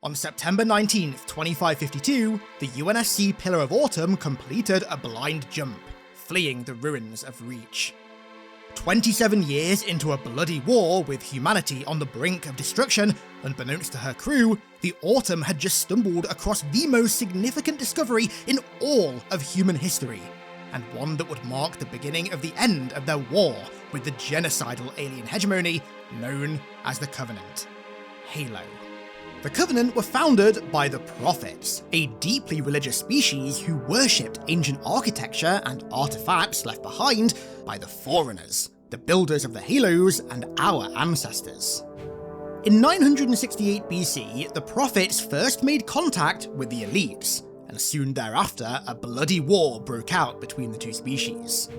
On September 19, 2552, the UNSC Pillar of Autumn completed a blind jump, fleeing the ruins of Reach. 27 years into a bloody war with humanity on the brink of destruction, unbeknownst to her crew, the Autumn had just stumbled across the most significant discovery in all of human history, and one that would mark the beginning of the end of their war with the genocidal alien hegemony known as the Covenant. Halo. The Covenant were founded by the Prophets, a deeply religious species who worshipped ancient architecture and artifacts left behind by the Forerunners, the builders of the Halos and our ancestors. In 968 BC, the Prophets first made contact with the Elites, and soon thereafter a bloody war broke out between the two species.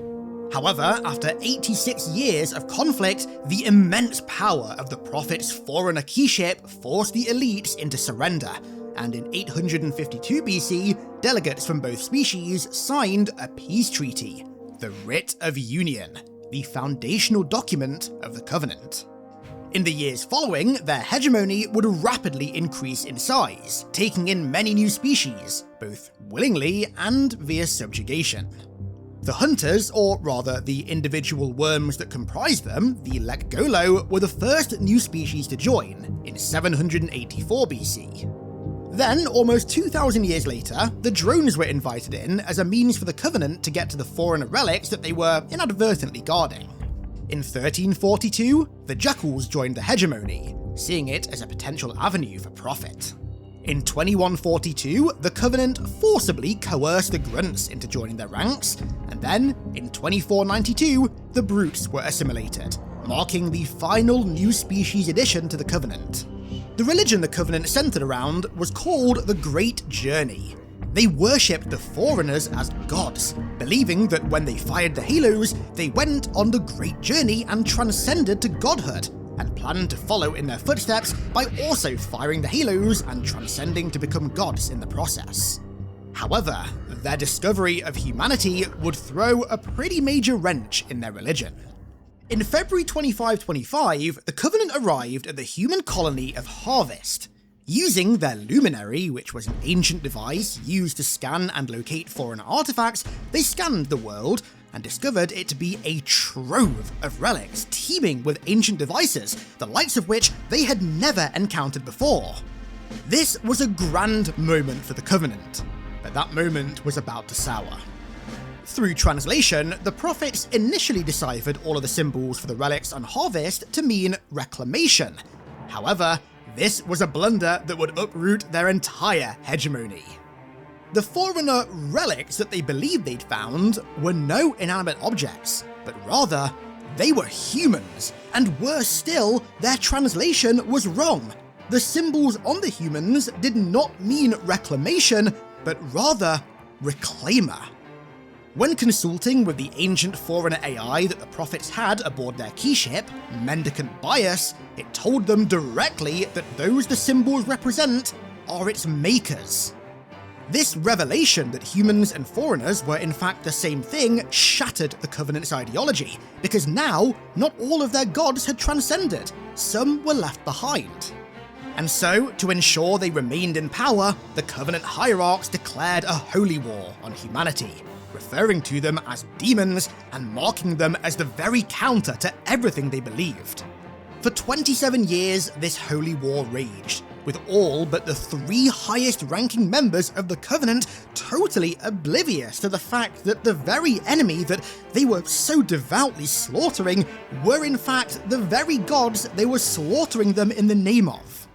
However, after 86 years of conflict, the immense power of the Prophet's Forerunner keyship forced the Elites into surrender, and in 852 BC, delegates from both species signed a peace treaty, the Writ of Union, the foundational document of the Covenant. In the years following, their hegemony would rapidly increase in size, taking in many new species, both willingly and via subjugation. The Hunters, or rather the individual worms that comprised them, the Lekgolo, were the first new species to join, in 784 BC. Then, almost 2,000 years later, the drones were invited in as a means for the Covenant to get to the Forerunner relics that they were inadvertently guarding. In 1342, the Jackals joined the hegemony, seeing it as a potential avenue for profit. In 2142, the Covenant forcibly coerced the Grunts into joining their ranks, and then, in 2492, the Brutes were assimilated, marking the final new species addition to the Covenant. The religion the Covenant centered around was called the Great Journey. They worshipped the Forerunners as gods, believing that when they fired the Halos, they went on the Great Journey and transcended to godhood, and planned to follow in their footsteps by also firing the Halos and transcending to become gods in the process. However, their discovery of humanity would throw a pretty major wrench in their religion. In February 2525, the Covenant arrived at the human colony of Harvest. Using their Luminary, which was an ancient device used to scan and locate foreign artifacts, they scanned the world and discovered it to be a trove of relics teeming with ancient devices, the likes of which they had never encountered before. This was a grand moment for the Covenant, but that moment was about to sour. Through translation, the Prophets initially deciphered all of the symbols for the relics on Harvest to mean reclamation. However, this was a blunder that would uproot their entire hegemony. The Forerunner relics that they believed they'd found were no inanimate objects, but rather, they were humans, and worse still, their translation was wrong. The symbols on the humans did not mean reclamation, but rather, reclaimer. When consulting with the ancient Forerunner AI that the Prophets had aboard their keyship, Mendicant Bias, it told them directly that those the symbols represent are its makers. This revelation that humans and Foreigners were in fact the same thing shattered the Covenant's ideology, because now, not all of their gods had transcended, some were left behind. And so, to ensure they remained in power, the Covenant hierarchs declared a holy war on humanity, referring to them as demons and marking them as the very counter to everything they believed. For 27 years, this holy war raged, with all but the 3 highest-ranking members of the Covenant totally oblivious to the fact that the very enemy that they were so devoutly slaughtering were in fact the very gods they were slaughtering them in the name of.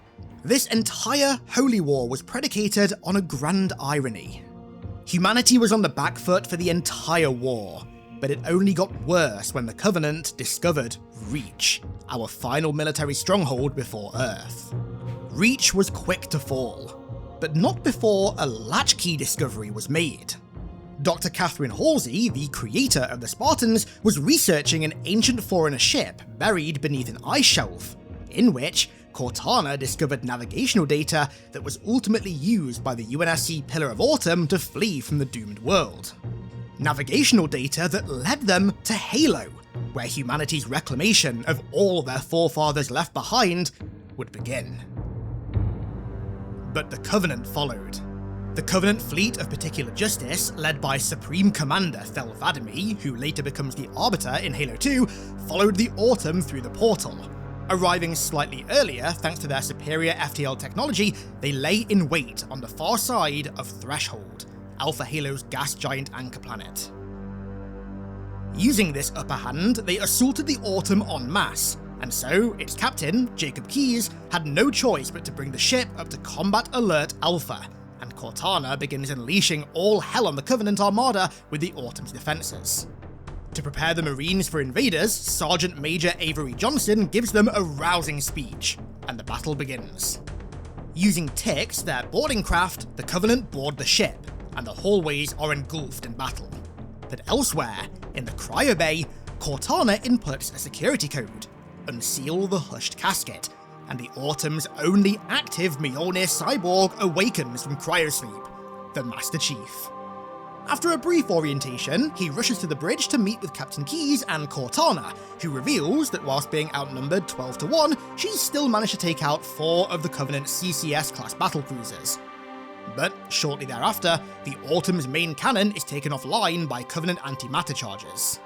This entire holy war was predicated on a grand irony. Humanity was on the back foot for the entire war, but it only got worse when the Covenant discovered Reach, our final military stronghold before Earth. Reach was quick to fall, but not before a latchkey discovery was made. Dr. Catherine Halsey, the creator of the Spartans, was researching an ancient Forerunner ship buried beneath an ice shelf, in which Cortana discovered navigational data that was ultimately used by the UNSC Pillar of Autumn to flee from the doomed world. Navigational data that led them to Halo, where humanity's reclamation of all their forefathers left behind would begin. But the Covenant followed. The Covenant fleet of Particular Justice, led by Supreme Commander Thel 'Vadamee, who later becomes the Arbiter in Halo 2, followed the Autumn through the portal. Arriving slightly earlier thanks to their superior FTL technology, they lay in wait on the far side of Threshold, Alpha Halo's gas giant anchor planet. Using this upper hand, they assaulted the Autumn en masse, and so its captain, Jacob Keyes, had no choice but to bring the ship up to Combat Alert Alpha, and Cortana begins unleashing all hell on the Covenant Armada with the Autumn's defences. To prepare the Marines for invaders, Sergeant Major Avery Johnson gives them a rousing speech, and the battle begins. Using Tix, their boarding craft, the Covenant board the ship, and the hallways are engulfed in battle. But elsewhere, in the cryo bay, Cortana inputs a security code, unseal the hushed casket, and the Autumn's only active Mjolnir cyborg awakens from cryosleep, the Master Chief. After a brief orientation, he rushes to the bridge to meet with Captain Keyes and Cortana, who reveals that whilst being outnumbered 12-1, she's still managed to take out 4 of the Covenant's CCS-class battlecruisers. But shortly thereafter, the Autumn's main cannon is taken offline by Covenant antimatter charges.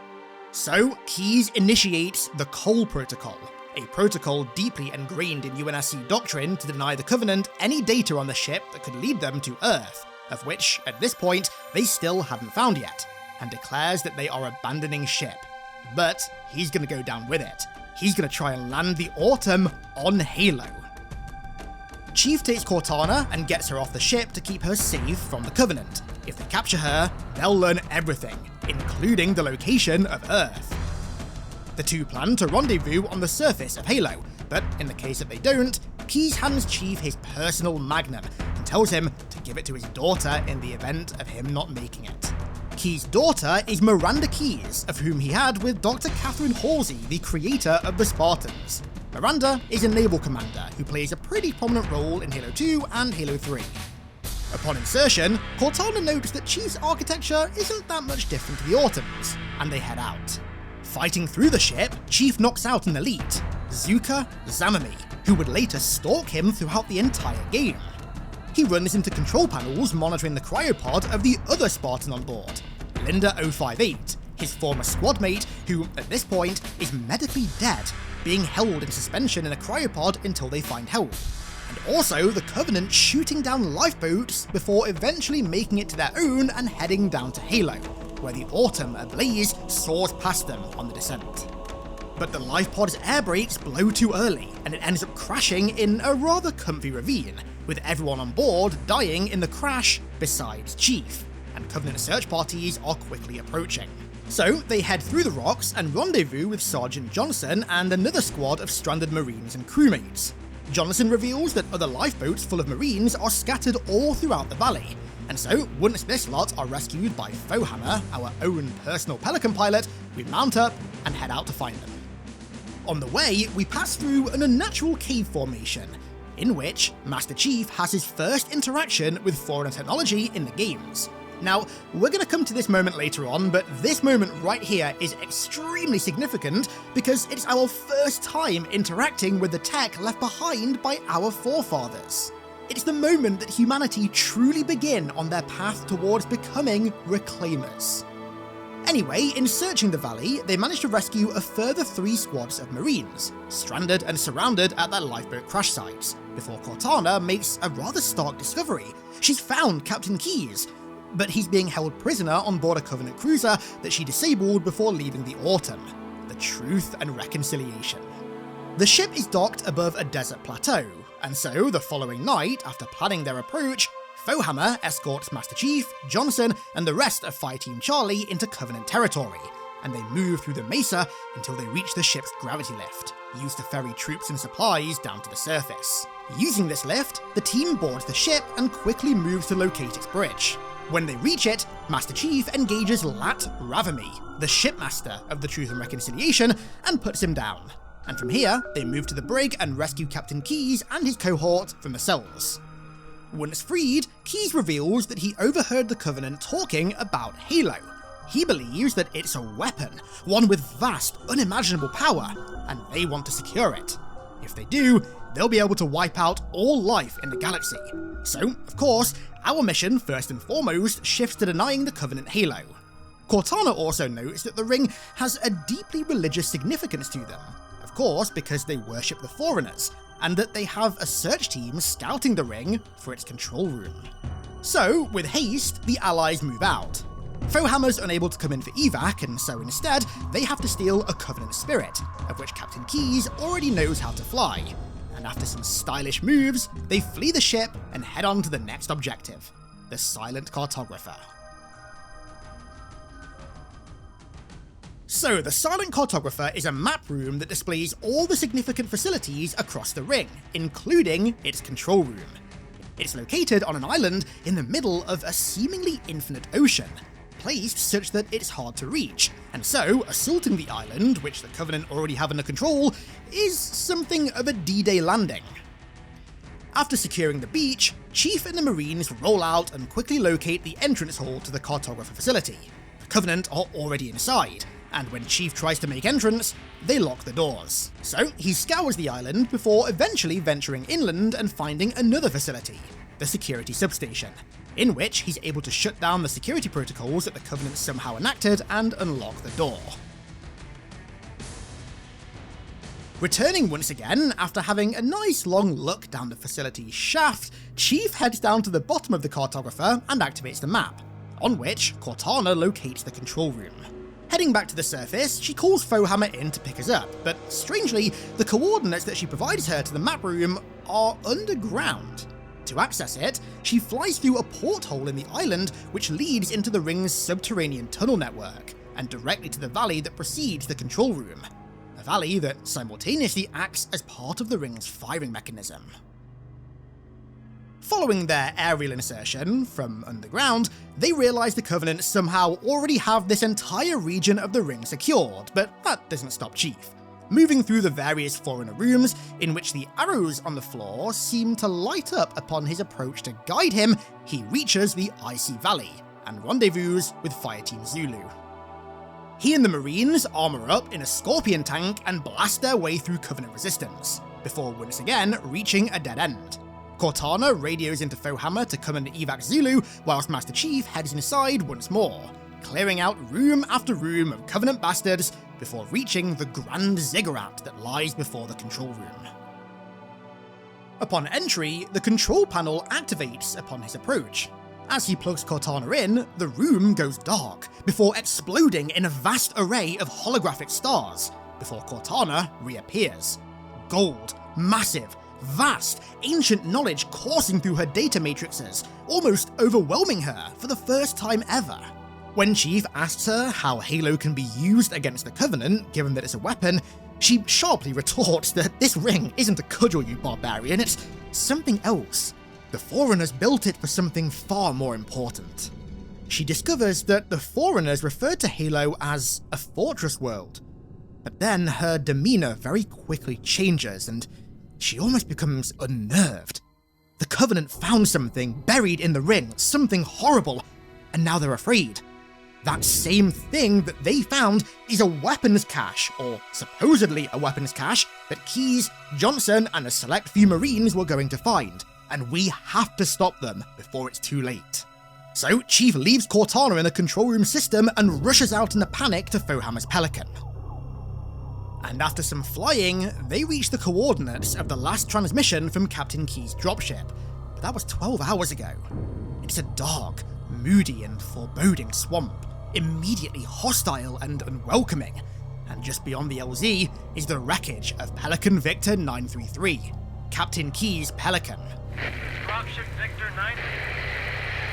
So, Keyes initiates the Cole Protocol, a protocol deeply ingrained in UNSC doctrine to deny the Covenant any data on the ship that could lead them to Earth, of which, at this point, they still hadn't found yet, and declares that they are abandoning ship. But he's gonna go down with it. He's gonna try and land the Autumn on Halo. Chief takes Cortana and gets her off the ship to keep her safe from the Covenant. If they capture her, they'll learn everything, including the location of Earth. The two plan to rendezvous on the surface of Halo, but in the case that they don't, Keyes hands Chief his personal magnum and tells him to give it to his daughter in the event of him not making it. Keyes' daughter is Miranda Keyes, of whom he had with Dr. Catherine Halsey, the creator of the Spartans. Miranda is a naval commander who plays a pretty prominent role in Halo 2 and Halo 3. Upon insertion, Cortana notes that Chief's architecture isn't that much different to the Autumn's, and they head out. Fighting through the ship, Chief knocks out an elite, Zuka Zamami, who would later stalk him throughout the entire game. He runs into control panels monitoring the cryopod of the other Spartan on board, Linda 058, his former squad mate who, at this point, is medically dead, being held in suspension in a cryopod until they find help. And also the Covenant shooting down lifeboats before eventually making it to their own and heading down to Halo, where the Autumn ablaze soars past them on the descent. But the lifepod's air brakes blow too early, and it ends up crashing in a rather comfy ravine, with everyone on board dying in the crash besides Chief, and Covenant search parties are quickly approaching. So they head through the rocks and rendezvous with Sergeant Johnson and another squad of stranded Marines and crewmates. Johnson reveals that other lifeboats full of Marines are scattered all throughout the valley, and so once this lot are rescued by Foehammer, our own personal Pelican pilot, we mount up and head out to find them. On the way, we pass through an unnatural cave formation, in which Master Chief has his first interaction with foreign technology in the games. Now, we're going to come to this moment later on, but this moment right here is extremely significant because it's our first time interacting with the tech left behind by our forefathers. It's the moment that humanity truly begin on their path towards becoming reclaimers. Anyway, in searching the valley, they managed to rescue a further 3 squads of Marines, stranded and surrounded at their lifeboat crash sites, before Cortana makes a rather stark discovery. She's found Captain Keyes, but he's being held prisoner on board a Covenant cruiser that she disabled before leaving the Autumn. The Truth and Reconciliation. The ship is docked above a desert plateau, and so the following night, after planning their approach, Foehammer escorts Master Chief, Johnson, and the rest of Fireteam Charlie into Covenant territory, and they move through the mesa until they reach the ship's gravity lift, used to ferry troops and supplies down to the surface. Using this lift, the team boards the ship and quickly moves to locate its bridge. When they reach it, Master Chief engages Lat Ravamee, the shipmaster of the Truth and Reconciliation, and puts him down. And from here, they move to the brig and rescue Captain Keyes and his cohort from the cells. Once freed, Keyes reveals that he overheard the Covenant talking about Halo. He believes that it's a weapon, one with vast, unimaginable power, and they want to secure it. If they do, they'll be able to wipe out all life in the galaxy. So, of course, our mission, first and foremost, shifts to denying the Covenant Halo. Cortana also notes that the ring has a deeply religious significance to them, of course because they worship the Foreigners, and that they have a search team scouting the ring for its control room. So, with haste, the Allies move out. Foehammer's unable to come in for evac, and so instead, they have to steal a Covenant Spirit, of which Captain Keyes already knows how to fly. And after some stylish moves, they flee the ship and head on to the next objective, the Silent Cartographer. So, the Silent Cartographer is a map room that displays all the significant facilities across the ring, including its control room. It's located on an island in the middle of a seemingly infinite ocean, placed such that it's hard to reach, and so assaulting the island, which the Covenant already have under control, is something of a D-Day landing. After securing the beach, Chief and the Marines roll out and quickly locate the entrance hall to the cartographer facility. The Covenant are already inside, and when Chief tries to make entrance, they lock the doors. So he scours the island before eventually venturing inland and finding another facility, the security substation, in which he's able to shut down the security protocols that the Covenant somehow enacted and unlock the door. Returning once again, after having a nice long look down the facility's shaft, Chief heads down to the bottom of the cartographer and activates the map, on which Cortana locates the control room. Heading back to the surface, she calls Foehammer in to pick us up, but strangely, the coordinates that she provides her to the map room are underground. To access it, she flies through a porthole in the island which leads into the ring's subterranean tunnel network, and directly to the valley that precedes the control room. A valley that simultaneously acts as part of the ring's firing mechanism. Following their aerial insertion from underground, they realise the Covenant somehow already have this entire region of the ring secured, but that doesn't stop Chief. Moving through the various Foreigner rooms, in which the arrows on the floor seem to light up upon his approach to guide him, he reaches the Icy Valley, and rendezvous with Fireteam Zulu. He and the Marines armour up in a Scorpion tank and blast their way through Covenant resistance, before once again reaching a dead end. Cortana radios into Foehammer to come and evac Zulu, whilst Master Chief heads inside once more, clearing out room after room of Covenant bastards before reaching the Grand Ziggurat that lies before the control room. Upon entry, the control panel activates upon his approach. As he plugs Cortana in, the room goes dark, before exploding in a vast array of holographic stars, before Cortana reappears. Gold, massive, vast, ancient knowledge coursing through her data matrices, almost overwhelming her for the first time ever. When Chief asks her how Halo can be used against the Covenant, given that it's a weapon, she sharply retorts that this ring isn't a cudgel, you barbarian, it's something else. The Foreigners built it for something far more important. She discovers that the Foreigners referred to Halo as a fortress world, but then her demeanour very quickly changes and she almost becomes unnerved. The Covenant found something buried in the ring, something horrible, and now they're afraid. That same thing that they found is a weapons cache, or supposedly a weapons cache, that Keyes, Johnson, and a select few Marines were going to find, and we have to stop them before it's too late. So Chief leaves Cortana in the control room system and rushes out in a panic to Foehammer's Pelican. And after some flying, they reach the coordinates of the last transmission from Captain Keyes' dropship, but that was 12 hours ago. It's a dark, moody and foreboding swamp, immediately hostile and unwelcoming, and just beyond the LZ is the wreckage of Pelican Victor 933, Captain Keyes' Pelican. Dropship Victor 933,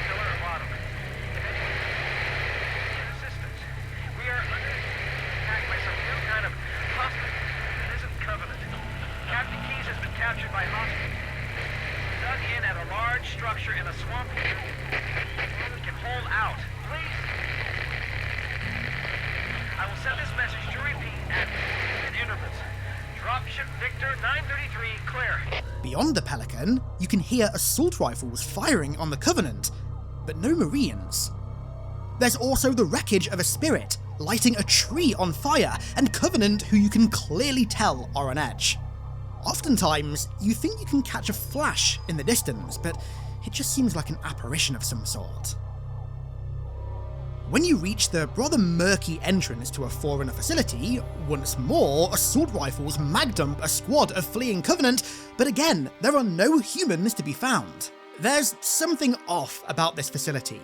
pillar of bottom. Assistance. We are under attack by some new kind of hostile prison covenant. Captain Keyes has been captured by hostiles. Dug in at a large structure in a swamp. We can hold out. Please. I will send this message to repeat at intervals. Dropship Victor 933 clear. Beyond the Pelican, you can hear assault rifles firing on the Covenant, but no Marines. There's also the wreckage of a spirit, lighting a tree on fire, and Covenant who you can clearly tell are on edge. Oftentimes, you think you can catch a flash in the distance, but it just seems like an apparition of some sort. When you reach the rather murky entrance to a Forerunner facility, once more assault rifles mag-dump a squad of fleeing Covenant, but again, there are no humans to be found. There's something off about this facility.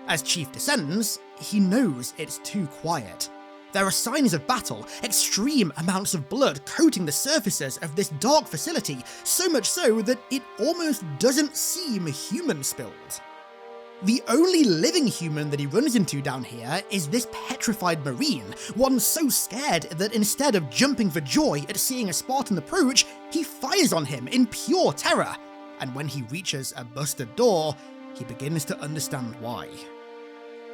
As Chief descends, he knows it's too quiet. There are signs of battle, extreme amounts of blood coating the surfaces of this dark facility, so much so that it almost doesn't seem human-spilled. The only living human that he runs into down here is this petrified Marine, one so scared that instead of jumping for joy at seeing a Spartan approach, he fires on him in pure terror, and when he reaches a busted door, he begins to understand why.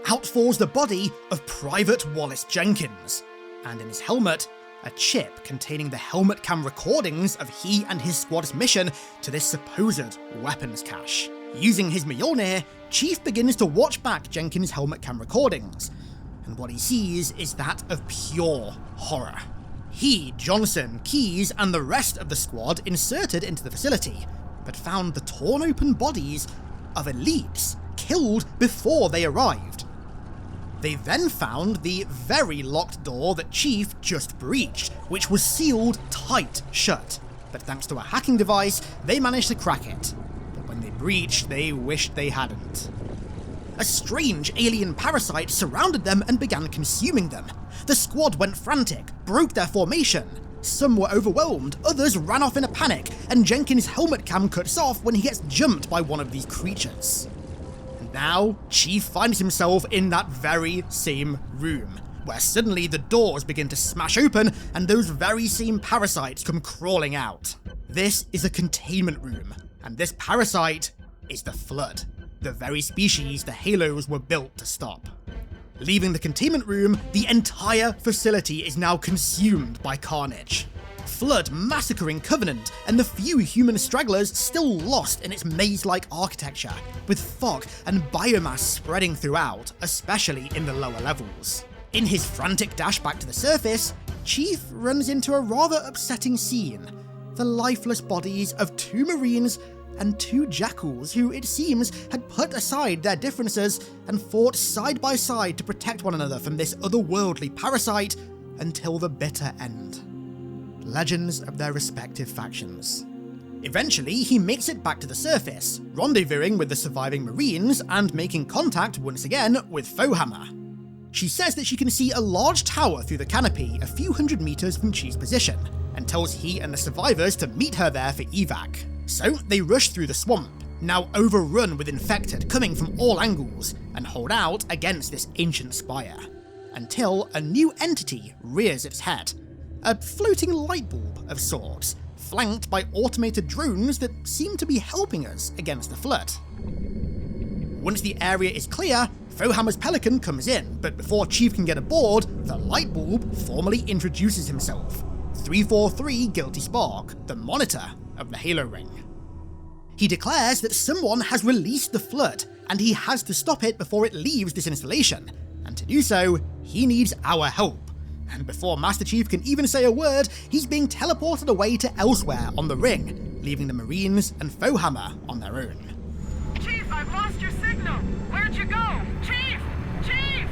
Out falls the body of Private Wallace Jenkins, and in his helmet, a chip containing the helmet cam recordings of he and his squad's mission to this supposed weapons cache. Using his Mjolnir, Chief begins to watch back Jenkins' helmet cam recordings, and what he sees is that of pure horror. He, Johnson, Keyes, and the rest of the squad inserted into the facility, but found the torn open bodies of elites killed before they arrived. They then found the very locked door that Chief just breached, which was sealed tight shut, but thanks to a hacking device, they managed to crack it. When they breached, they wished they hadn't. A strange alien parasite surrounded them and began consuming them. The squad went frantic, broke their formation. Some were overwhelmed, others ran off in a panic, and Jenkins' helmet cam cuts off when he gets jumped by one of these creatures. And now, Chief finds himself in that very same room, where suddenly the doors begin to smash open and those very same parasites come crawling out. This is a containment room, and this parasite is the Flood, the very species the Halos were built to stop. Leaving the containment room, the entire facility is now consumed by carnage. Flood massacring Covenant, and the few human stragglers still lost in its maze-like architecture, with fog and biomass spreading throughout, especially in the lower levels. In his frantic dash back to the surface, Chief runs into a rather upsetting scene. The lifeless bodies of 2 Marines and 2 Jackals who, it seems, had put aside their differences and fought side by side to protect one another from this otherworldly parasite until the bitter end. Legends of their respective factions. Eventually, he makes it back to the surface, rendezvousing with the surviving Marines and making contact once again with Foehammer. She says that she can see a large tower through the canopy a few hundred meters from Chief's position, and tells he and the survivors to meet her there for evac. So they rush through the swamp, now overrun with infected coming from all angles, and hold out against this ancient spire, until a new entity rears its head, a floating light bulb of sorts, flanked by automated drones that seem to be helping us against the Flood. Once the area is clear, Foehammer's Pelican comes in, but before Chief can get aboard, the light bulb formally introduces himself. 343 Guilty Spark, the monitor of the Halo Ring. He declares that someone has released the Flood, and he has to stop it before it leaves this installation, and to do so, he needs our help. And before Master Chief can even say a word, he's being teleported away to elsewhere on the ring, leaving the Marines and Foehammer on their own. Chief, I've lost your signal! Where'd you go? Chief! Chief!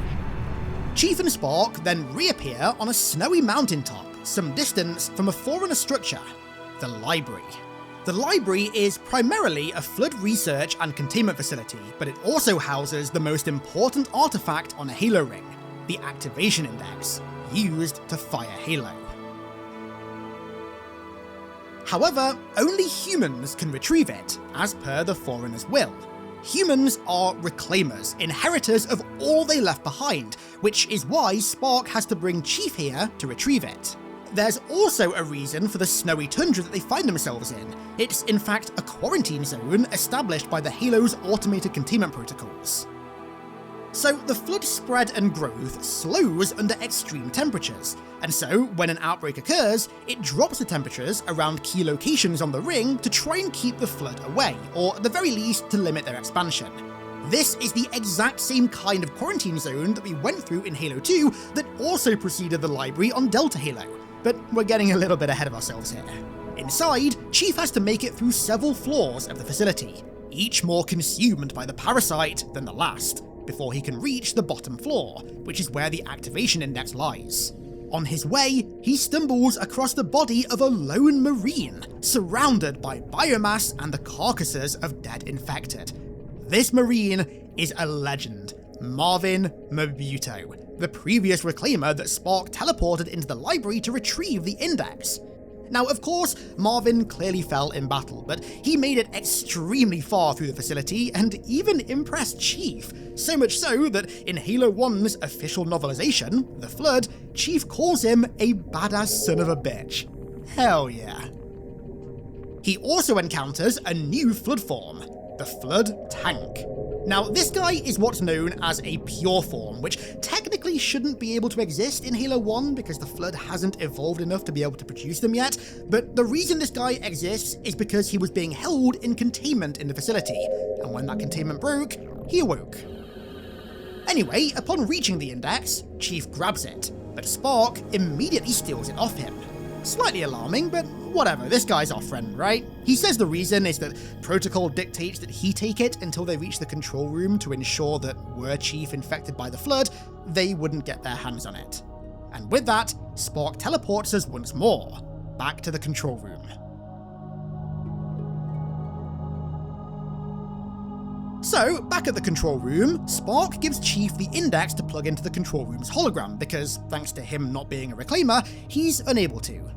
Chief and Spark then reappear on a snowy mountaintop, some distance from a Forerunner structure, the Library. The Library is primarily a Flood research and containment facility, but it also houses the most important artifact on a Halo ring, the Activation Index, used to fire Halo. However, only humans can retrieve it, as per the Forerunner's will. Humans are reclaimers, inheritors of all they left behind, which is why Spark has to bring Chief here to retrieve it. There's also a reason for the snowy tundra that they find themselves in. It's in fact a quarantine zone established by the Halo's automated containment protocols. So the Flood spread and growth slows under extreme temperatures, and so when an outbreak occurs, it drops the temperatures around key locations on the ring to try and keep the Flood away, or at the very least to limit their expansion. This is the exact same kind of quarantine zone that we went through in Halo 2 that also preceded the Library on Delta Halo, but we're getting a little bit ahead of ourselves here. Inside, Chief has to make it through several floors of the facility, each more consumed by the parasite than the last, before he can reach the bottom floor, which is where the activation index lies. On his way, he stumbles across the body of a lone Marine, surrounded by biomass and the carcasses of dead infected. This Marine is a legend, Marvin Mabuto, the previous reclaimer that Spark teleported into the library to retrieve the index. Now, of course, Marvin clearly fell in battle, but he made it extremely far through the facility and even impressed Chief, so much so that in Halo 1's official novelization, The Flood, Chief calls him a badass son of a bitch. Hell yeah. He also encounters a new Flood form, the Flood Tank. Now, this guy is what's known as a pure form, which technically shouldn't be able to exist in Halo 1 because the Flood hasn't evolved enough to be able to produce them yet, but the reason this guy exists is because he was being held in containment in the facility, and when that containment broke, he awoke. Anyway, upon reaching the index, Chief grabs it, but Spark immediately steals it off him. Slightly alarming, but whatever, this guy's our friend, right? He says the reason is that protocol dictates that he take it until they reach the control room to ensure that were Chief infected by the Flood, they wouldn't get their hands on it. And with that, Spark teleports us once more, back to the control room. So, back at the control room, Spark gives Chief the index to plug into the control room's hologram because, thanks to him not being a reclaimer, he's unable to.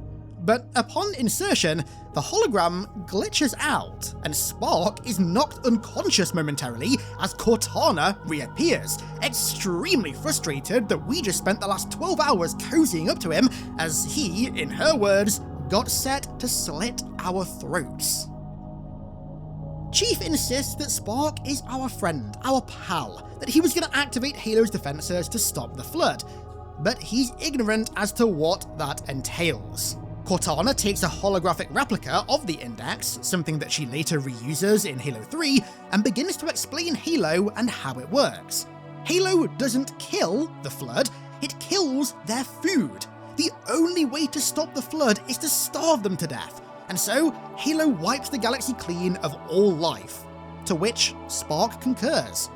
But upon insertion, the hologram glitches out, and Spark is knocked unconscious momentarily as Cortana reappears, extremely frustrated that we just spent the last 12 hours cozying up to him as he, in her words, got set to slit our throats. Chief insists that Spark is our friend, our pal, that he was going to activate Halo's defenses to stop the Flood, but he's ignorant as to what that entails. Cortana takes a holographic replica of the index, something that she later reuses in Halo 3, and begins to explain Halo and how it works. Halo doesn't kill the Flood, it kills their food. The only way to stop the Flood is to starve them to death, and so Halo wipes the galaxy clean of all life, to which Spark concurs.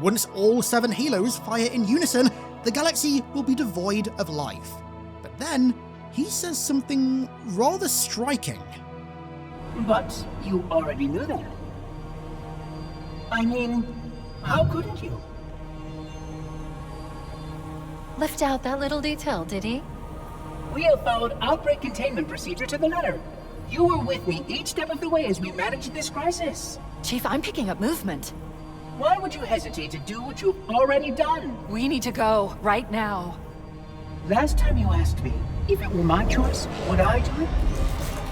Once all 7 Halos fire in unison, the galaxy will be devoid of life. But then, he says something rather striking. But you already knew that. I mean, how couldn't you? Left out that little detail, did he? We have followed outbreak containment procedure to the letter. You were with me each step of the way as we managed this crisis. Chief, I'm picking up movement. Why would you hesitate to do what you've already done? We need to go, right now. Last time you asked me if it were my choice, would I do it?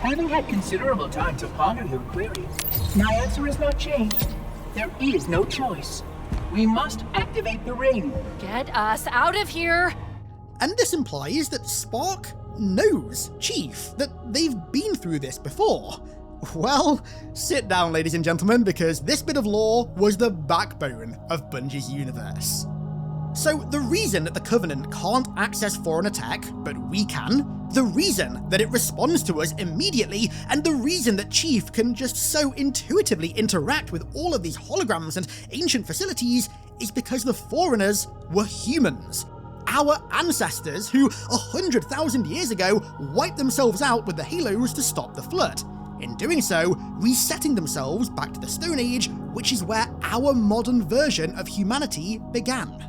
Having had considerable time to ponder your queries, my answer has not changed. There is no choice. We must activate the ring. Get us out of here! And this implies that Spark knows Chief, that they've been through this before. Well, sit down, ladies and gentlemen, because this bit of lore was the backbone of Bungie's universe. So the reason that the Covenant can't access foreign attack, but we can, the reason that it responds to us immediately, and the reason that Chief can just so intuitively interact with all of these holograms and ancient facilities is because the Foreigners were humans. Our ancestors who, 100,000 years ago, wiped themselves out with the Halos to stop the Flood. In doing so, resetting themselves back to the Stone Age, which is where our modern version of humanity began.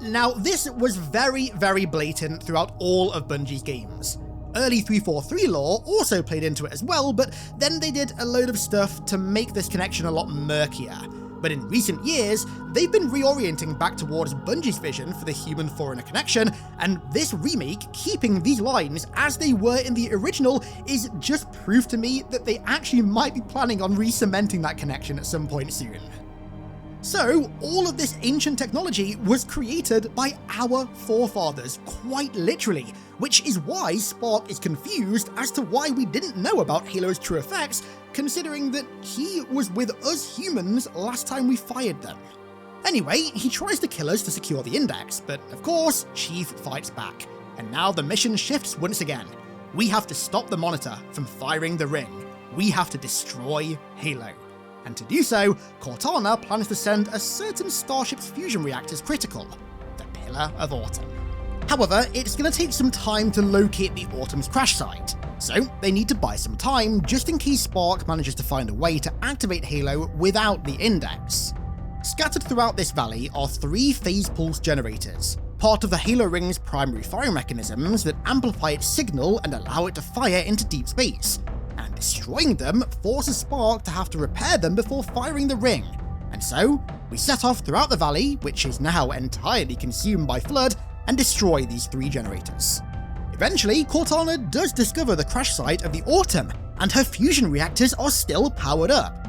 Now, this was very, very blatant throughout all of Bungie's games. Early 343 lore also played into it as well, but then they did a load of stuff to make this connection a lot murkier. But in recent years, they've been reorienting back towards Bungie's vision for the human-foreigner connection, and this remake, keeping these lines as they were in the original, is just proof to me that they actually might be planning on re-cementing that connection at some point soon. So, all of this ancient technology was created by our forefathers, quite literally, which is why Spark is confused as to why we didn't know about Halo's true effects, considering that he was with us humans last time we fired them. Anyway, he tries to kill us to secure the index, but of course, Chief fights back, and now the mission shifts once again. We have to stop the Monitor from firing the ring. We have to destroy Halo. And to do so, Cortana plans to send a certain starship's fusion reactors critical, the Pillar of Autumn. However, it's going to take some time to locate the Autumn's crash site, so they need to buy some time just in case Spark manages to find a way to activate Halo without the index. Scattered throughout this valley are 3 phase pulse generators, part of the Halo ring's primary firing mechanisms that amplify its signal and allow it to fire into deep space, and destroying them forces Spark to have to repair them before firing the ring. And so, we set off throughout the valley, which is now entirely consumed by flood, and destroy these 3 generators. Eventually, Cortana does discover the crash site of the Autumn, and her fusion reactors are still powered up.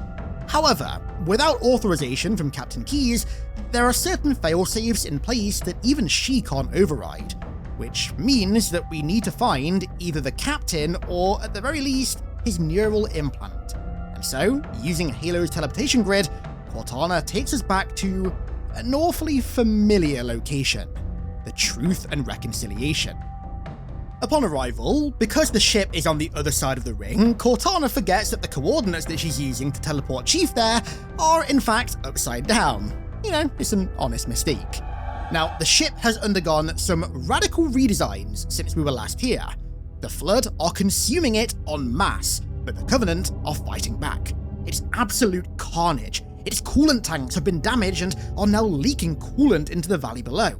However, without authorization from Captain Keyes, there are certain failsafes in place that even she can't override, which means that we need to find either the Captain or, at the very least, his neural implant. And so, using Halo's teleportation grid, Cortana takes us back to an awfully familiar location: the Truth and Reconciliation. Upon arrival, because the ship is on the other side of the ring, Cortana forgets that the coordinates that she's using to teleport Chief there are in fact upside down. You know, it's an honest mistake. Now, the ship has undergone some radical redesigns since we were last here. The Flood are consuming it en masse, but the Covenant are fighting back. It's absolute carnage. Its coolant tanks have been damaged and are now leaking coolant into the valley below.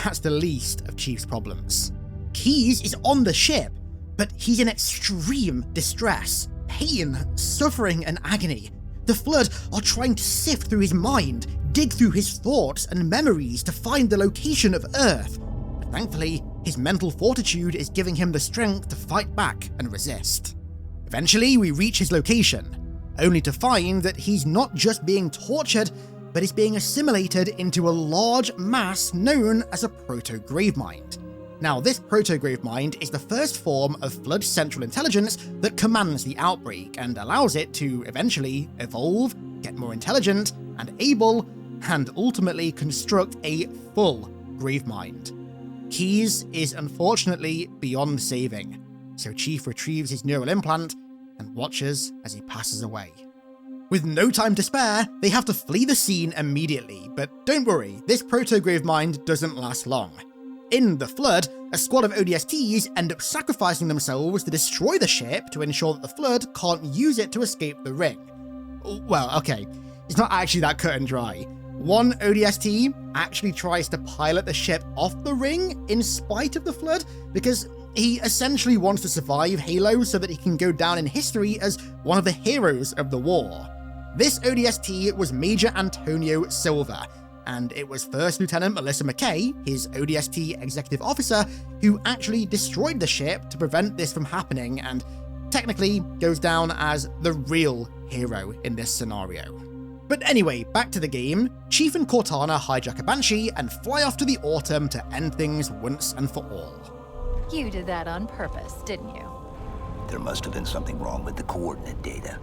That's the least of Chief's problems. Keyes is on the ship, but he's in extreme distress, pain, suffering, and agony. The Flood are trying to sift through his mind, dig through his thoughts and memories to find the location of Earth. But thankfully, his mental fortitude is giving him the strength to fight back and resist. Eventually, we reach his location, only to find that he's not just being tortured, but is being assimilated into a large mass known as a proto-gravemind. Now, this proto-gravemind is the first form of Flood's central intelligence that commands the outbreak and allows it to eventually evolve, get more intelligent and able, and ultimately construct a full gravemind. Keyes is unfortunately beyond saving, so Chief retrieves his neural implant and watches as he passes away. With no time to spare, they have to flee the scene immediately, but don't worry, this proto-gravemind doesn't last long. In the Flood, a squad of ODSTs end up sacrificing themselves to destroy the ship to ensure that the Flood can't use it to escape the ring. Well, okay, it's not actually that cut and dry. One ODST actually tries to pilot the ship off the ring in spite of the Flood, because he essentially wants to survive Halo so that he can go down in history as one of the heroes of the war. This ODST was Major Antonio Silva, and it was First Lieutenant Melissa McKay, his ODST executive officer, who actually destroyed the ship to prevent this from happening and technically goes down as the real hero in this scenario. But anyway, back to the game. Chief and Cortana hijack a Banshee and fly off to the Autumn to end things once and for all. You did that on purpose, didn't you? There must have been something wrong with the coordinate data.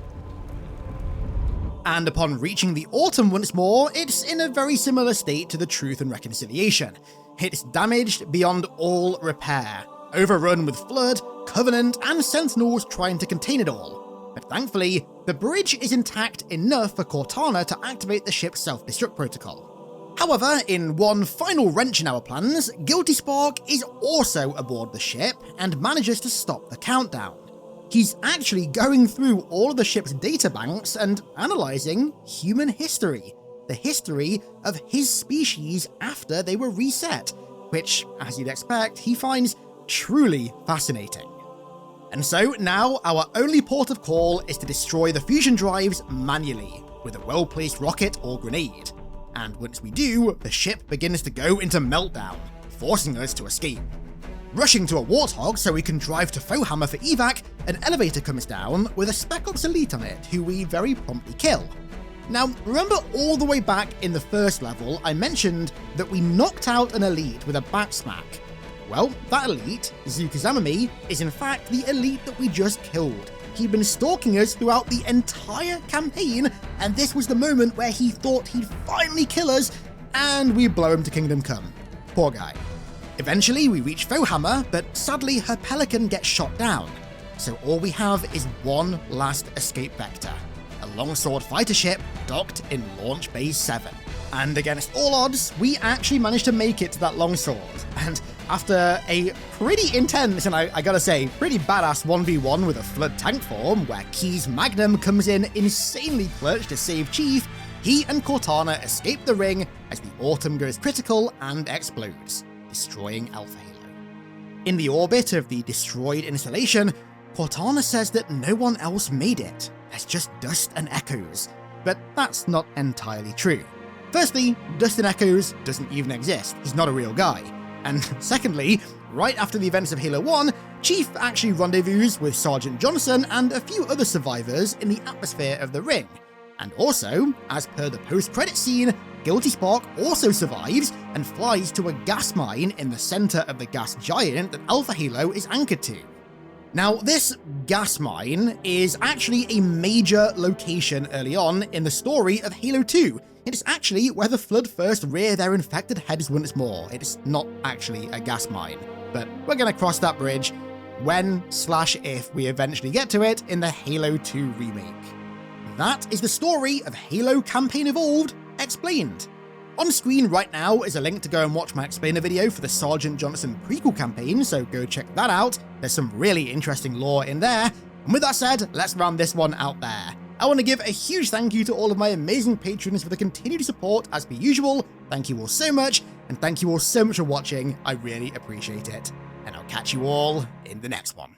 And upon reaching the Autumn once more, it's in a very similar state to the Truth and Reconciliation. It's damaged beyond all repair, overrun with Flood, Covenant, and Sentinels trying to contain it all. But thankfully, the bridge is intact enough for Cortana to activate the ship's self-destruct protocol. However, in one final wrench in our plans, Guilty Spark is also aboard the ship and manages to stop the countdown. He's actually going through all of the ship's databanks and analysing human history, the history of his species after they were reset, which, as you'd expect, he finds truly fascinating. And so now our only port of call is to destroy the fusion drives manually with a well-placed rocket or grenade. And once we do, the ship begins to go into meltdown, forcing us to escape. Rushing to a Warthog so we can drive to Fohammer for evac, an elevator comes down with a Spec Ops elite on it who we very promptly kill. Now, remember all the way back in the first level I mentioned that we knocked out an elite with a back smack? Well, that elite, Zukazamami, is in fact the elite that we just killed. he'd been stalking us throughout the entire campaign, and this was the moment where he thought he'd finally kill us, and we blow him to Kingdom Come. Poor guy. Eventually, we reach Fohammer, but sadly her Pelican gets shot down. So all we have is one last escape vector, a longsword fighter ship docked in Launch Bay 7. And against all odds, we actually managed to make it to that longsword. And after a pretty intense, and I gotta say, pretty badass 1v1 with a Flood tank form, where Key's Magnum comes in insanely clutch to save Chief, he and Cortana escape the ring as the Autumn goes critical and explodes, destroying Alpha Halo. In the orbit of the destroyed installation, Cortana says that no one else made it. There's just dust and echoes. But that's not entirely true. Firstly, Dust and Echoes doesn't even exist. He's not a real guy. And secondly, right after the events of Halo 1, Chief actually rendezvous with Sergeant Johnson and a few other survivors in the atmosphere of the ring. And also, as per the post-credit scene, Guilty Spark also survives and flies to a gas mine in the center of the gas giant that Alpha Halo is anchored to. Now, this gas mine is actually a major location early on in the story of Halo 2. It is actually where the Flood first rear their infected heads once more. It is not actually a gas mine, but we're going to cross that bridge when/if we eventually get to it in the Halo 2 remake. That is the story of Halo Campaign Evolved Explained. On screen right now is a link to go and watch my explainer video for the Sergeant Johnson prequel campaign, so go check that out. There's some really interesting lore in there. And with that said, let's round this one out there. I want to give a huge thank you to all of my amazing patrons for the continued support as per usual. Thank you all so much, and thank you all so much for watching. I really appreciate it. And I'll catch you all in the next one.